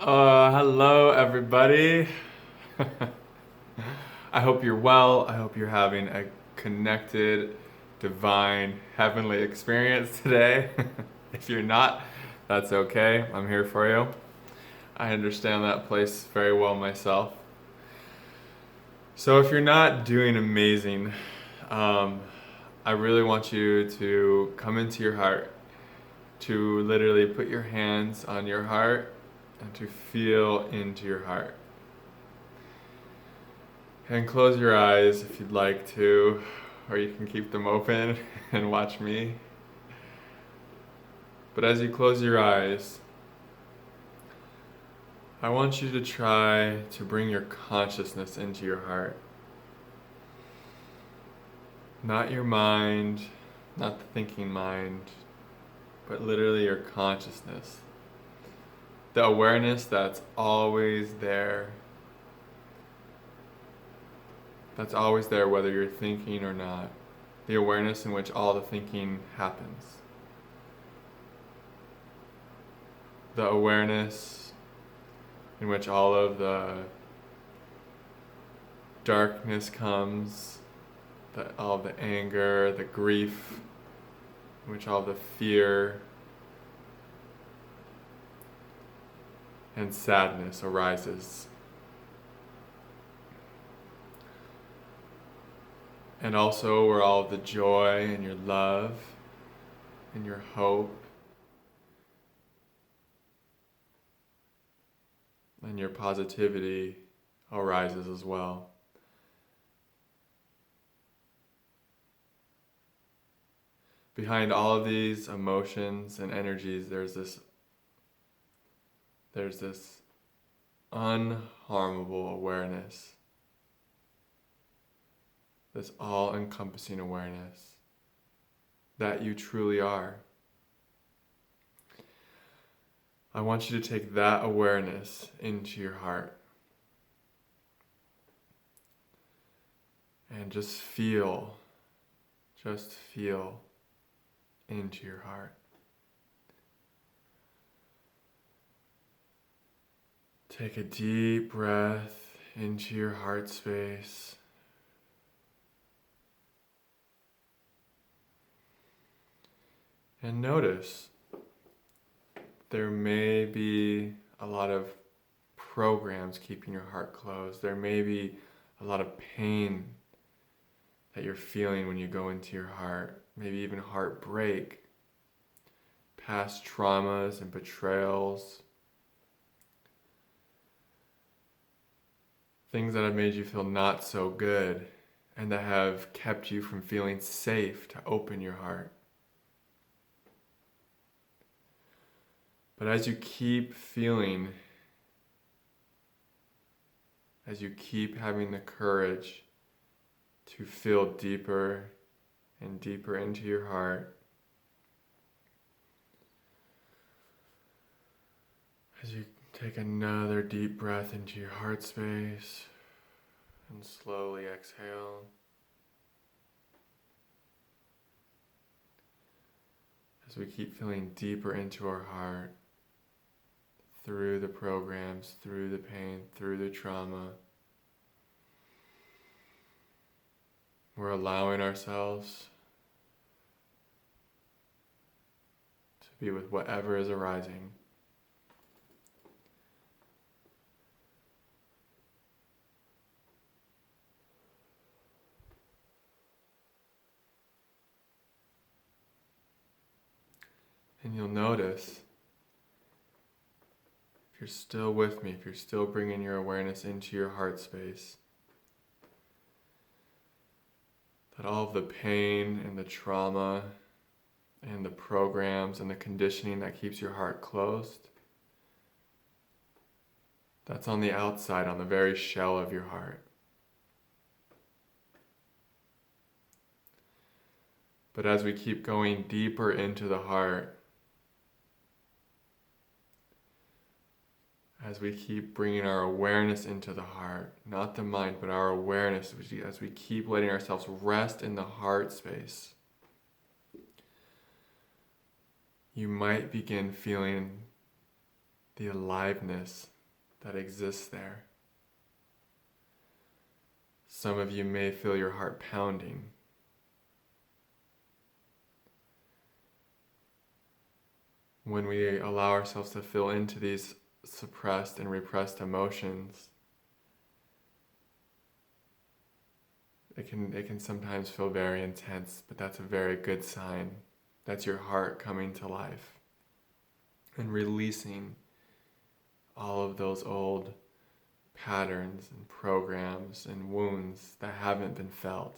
Hello everybody. I hope you're well. I hope you're having a connected, divine, heavenly experience today. If you're not, that's okay. I'm here for you. I understand that place very well myself. So if you're not doing amazing, um, I really want you to come into your heart, to literally put your hands on your heart and to feel into your heart. And close your eyes if you'd like to, or you can keep them open and watch me. But as you close your eyes, I want you to try to bring your consciousness into your heart. Not your mind, not the thinking mind, but literally your consciousness. The awareness that's always there. That's always there whether you're thinking or not. The awareness in which all the thinking happens. The awareness in which all of the darkness comes, all of the anger, the grief, in which all the fear and sadness arises. And also where all of the joy and your love and your hope and your positivity arises as well. Behind all of these emotions and energies, there's this unharmable awareness, this all-encompassing awareness that you truly are. I want you to take that awareness into your heart and just feel into your heart. Take a deep breath into your heart space. And notice there may be a lot of programs keeping your heart closed. There may be a lot of pain that you're feeling when you go into your heart. Maybe even heartbreak, past traumas and betrayals. Things that have made you feel not so good and that have kept you from feeling safe to open your heart. But as you keep feeling, as you keep having the courage to feel deeper and deeper into your heart, as you take another deep breath into your heart space and slowly exhale. As we keep feeling deeper into our heart, through the programs, through the pain, through the trauma, we're allowing ourselves to be with whatever is arising. And you'll notice, if you're still with me, if you're still bringing your awareness into your heart space, that all of the pain and the trauma and the programs and the conditioning that keeps your heart closed, that's on the outside, on the very shell of your heart. But as we keep going deeper into the heart, as we keep bringing our awareness into the heart, not the mind, but our awareness, as we keep letting ourselves rest in the heart space, you might begin feeling the aliveness that exists there. Some of you may feel your heart pounding. When we allow ourselves to feel into these suppressed and repressed emotions, it can sometimes feel very intense, but that's a very good sign. That's your heart coming to life and releasing all of those old patterns and programs and wounds that haven't been felt.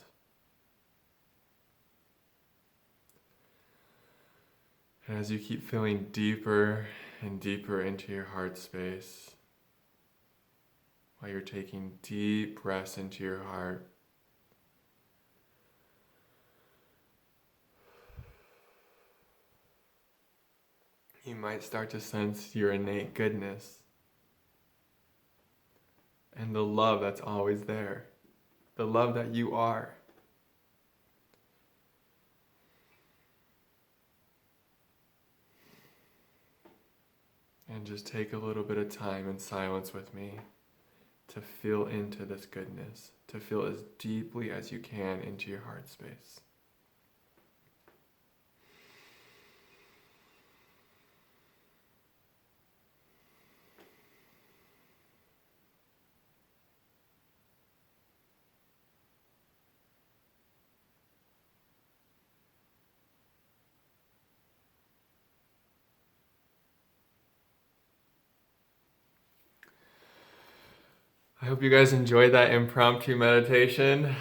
And as you keep feeling deeper and deeper into your heart space, while you're taking deep breaths into your heart, you might start to sense your innate goodness and the love that's always there, the love that you are. And just take a little bit of time in silence with me to feel into this goodness, to feel as deeply as you can into your heart space. I hope you guys enjoyed that impromptu meditation.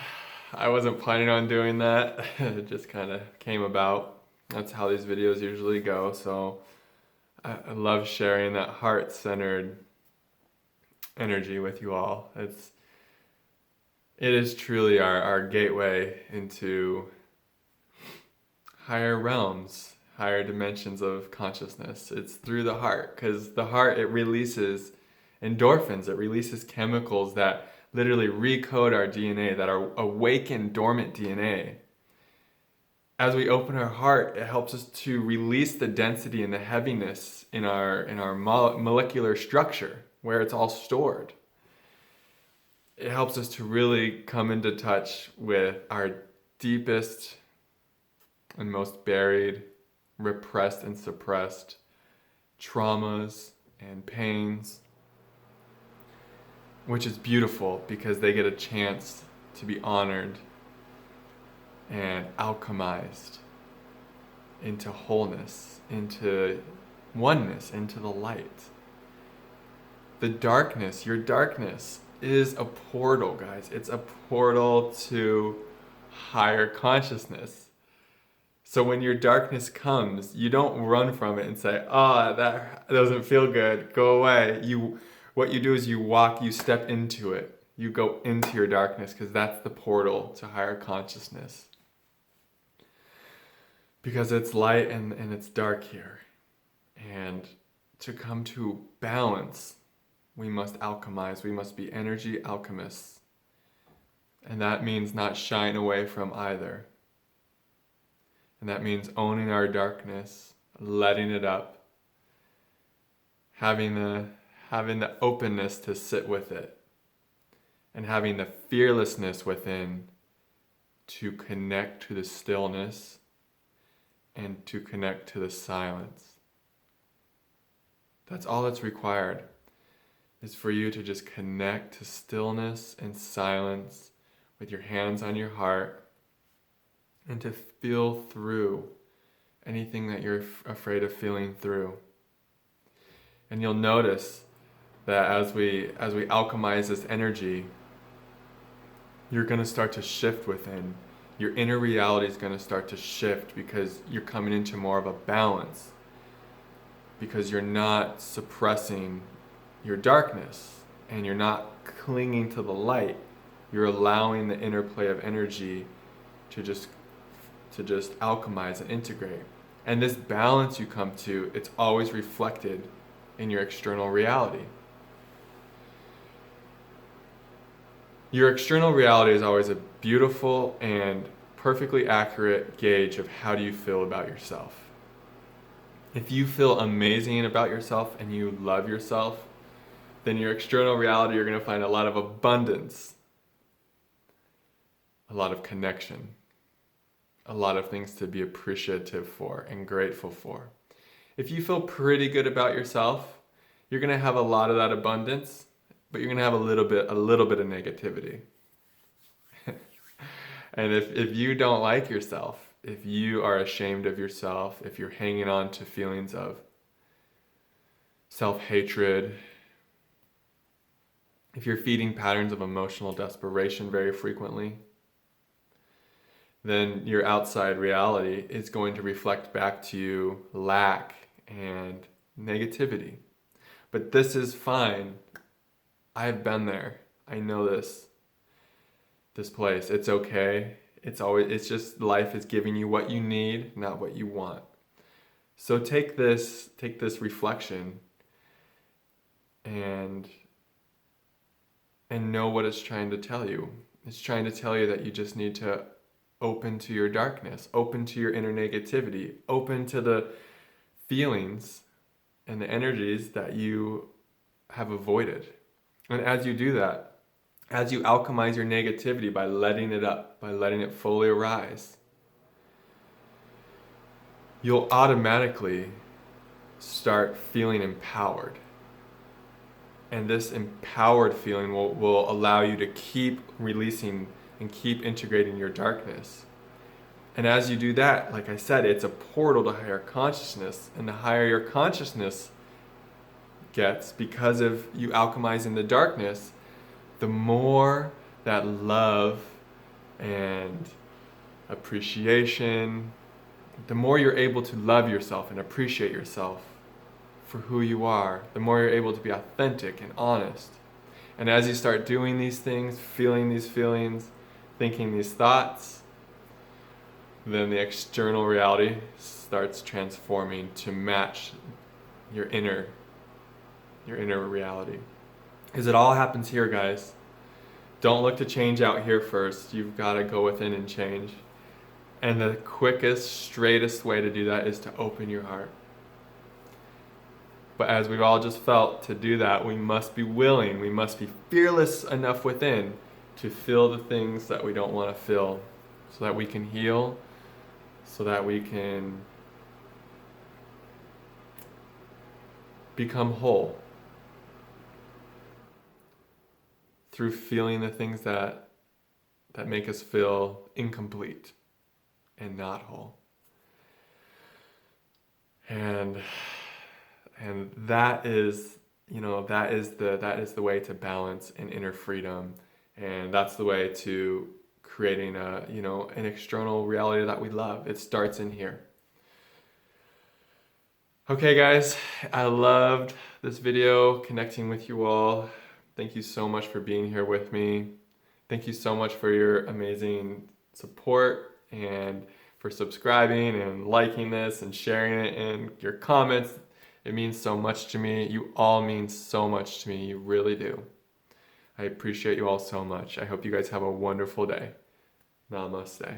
I wasn't planning on doing that. It just kind of came about. That's how these videos usually go. So I love sharing that heart-centered energy with you all. It is truly our gateway into higher realms, higher dimensions of consciousness. It's through the heart, because the heart, it releases endorphins, it releases chemicals that literally recode our DNA, that are awaken dormant DNA. As we open our heart, it helps us to release the density and the heaviness in our molecular structure, where it's all stored. It helps us to really come into touch with our deepest and most buried, repressed and suppressed traumas and pains, which is beautiful because they get a chance to be honored and alchemized into wholeness, into oneness, into the light. The darkness, your darkness, is a portal, guys. It's a portal to higher consciousness. So when your darkness comes, you don't run from it and say, that doesn't feel good, go away. What you do is you step into it. You go into your darkness, because that's the portal to higher consciousness. Because it's light and it's dark here. And to come to balance, we must alchemize. We must be energy alchemists. And that means not shying away from either. And that means owning our darkness, letting it up, having the openness to sit with it, and having the fearlessness within to connect to the stillness and to connect to the silence. That's all that's required, is for you to just connect to stillness and silence with your hands on your heart, and to feel through anything that you're afraid of feeling through. And you'll notice that as we alchemize this energy, you're going to start to shift within. Your inner reality is going to start to shift, because you're coming into more of a balance, because you're not suppressing your darkness and you're not clinging to the light. You're allowing the interplay of energy to just alchemize and integrate. And this balance you come to, it's always reflected in your external reality. Your external reality is always a beautiful and perfectly accurate gauge of how do you feel about yourself. If you feel amazing about yourself and you love yourself, then your external reality, you're going to find a lot of abundance, a lot of connection, a lot of things to be appreciative for and grateful for. If you feel pretty good about yourself, you're going to have a lot of that abundance, but you're going to have a little bit of negativity. And if you don't like yourself, if you are ashamed of yourself, if you're hanging on to feelings of self-hatred, if you're feeding patterns of emotional desperation very frequently, then your outside reality is going to reflect back to you lack and negativity. But this is fine. I've been there. I know this place. It's okay. It's just life is giving you what you need, not what you want. So take this reflection and know what it's trying to tell you. It's trying to tell you that you just need to open to your darkness, open to your inner negativity, open to the feelings and the energies that you have avoided. And as you do that, as you alchemize your negativity by letting it up, by letting it fully arise, you'll automatically start feeling empowered. And this empowered feeling will allow you to keep releasing and keep integrating your darkness. And as you do that, like I said, it's a portal to higher consciousness. And the higher your consciousness gets, because of you alchemizing the darkness, the more that love and appreciation, the more you're able to love yourself and appreciate yourself for who you are, the more you're able to be authentic and honest. And as you start doing these things, feeling these feelings, thinking these thoughts, then the external reality starts transforming to match your inner reality. Because it all happens here, guys. Don't look to change out here first. You've got to go within and change. And the quickest, straightest way to do that is to open your heart. But as we've all just felt, to do that, we must be willing, we must be fearless enough within to feel the things that we don't want to feel, so that we can heal, so that we can become whole through feeling the things that make us feel incomplete and not whole. And that is, that is the way to balance and inner freedom, and that's the way to creating an external reality that we love. It starts in here. Okay, guys, I loved this video, connecting with you all. Thank you so much for being here with me. Thank you so much for your amazing support and for subscribing and liking this and sharing it, and your comments. It means so much to me. You all mean so much to me. You really do. I appreciate you all so much. I hope you guys have a wonderful day. Namaste.